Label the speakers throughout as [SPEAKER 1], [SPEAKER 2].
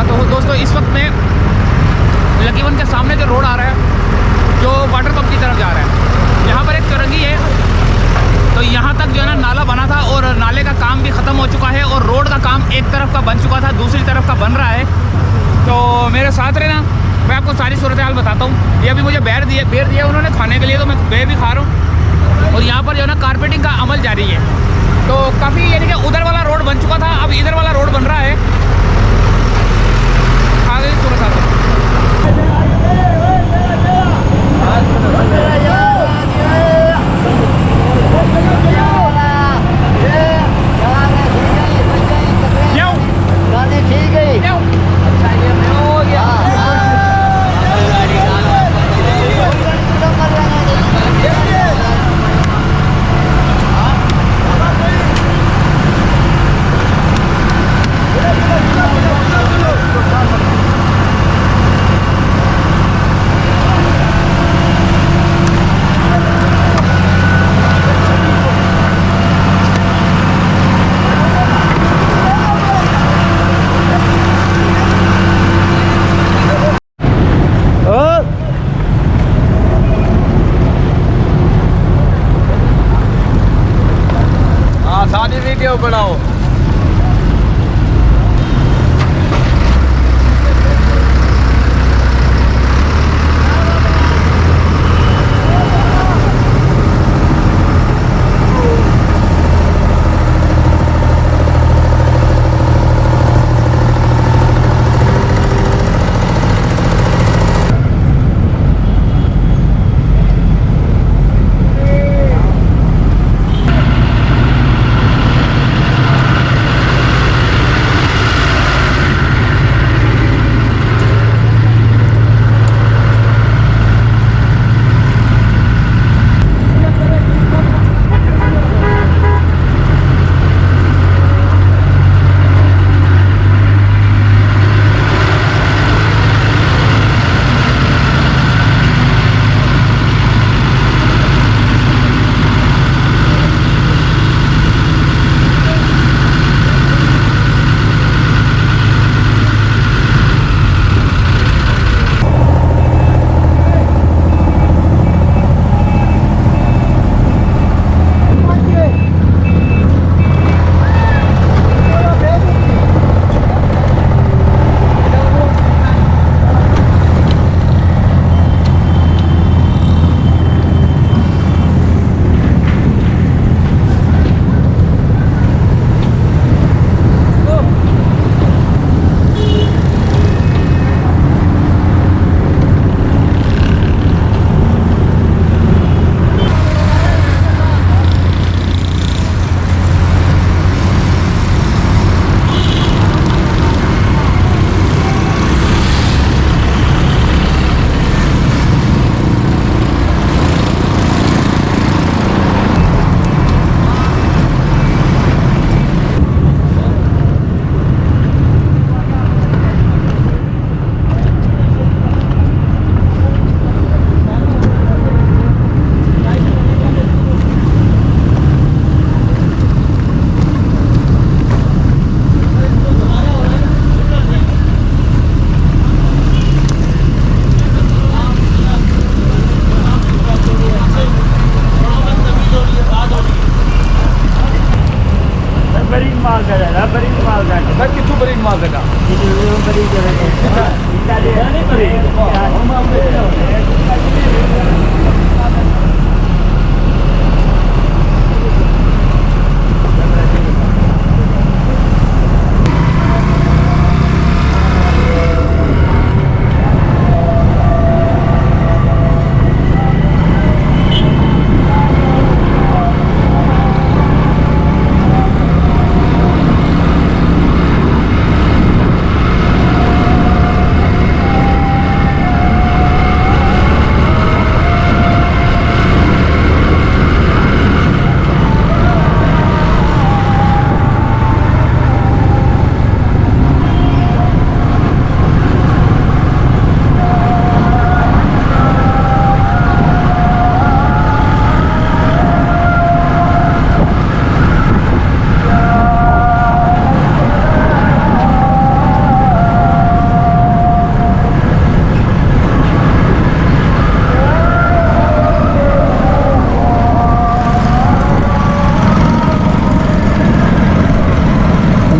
[SPEAKER 1] बताता हूँ दोस्तों। इस वक्त में लकी वन के सामने जो रोड आ रहा है, जो वाटर पंप की तरफ जा रहा है, यहाँ पर एक चौरंगी है। तो यहाँ तक जो है ना नाला बना था और नाले का काम भी ख़त्म हो चुका है और रोड का काम एक तरफ का बन चुका था, दूसरी तरफ का बन रहा है। तो मेरे साथ रहना, मैं आपको सारी सूरत हाल बताता हूँ। ये अभी मुझे बेर दिया उन्होंने खाने के लिए, तो मैं बेर भी खा रहा हूँ। और यहाँ पर जो है ना कारपेटिंग का अमल जारी है। तो काफ़ी यानी कि उधर वाला रोड बन चुका था, अब इधर वाला रोड बन रहा है। आगे सूरत हाल वीडियो बनाओ।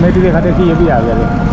[SPEAKER 2] मैंने देखा देखी ये भी आ गया।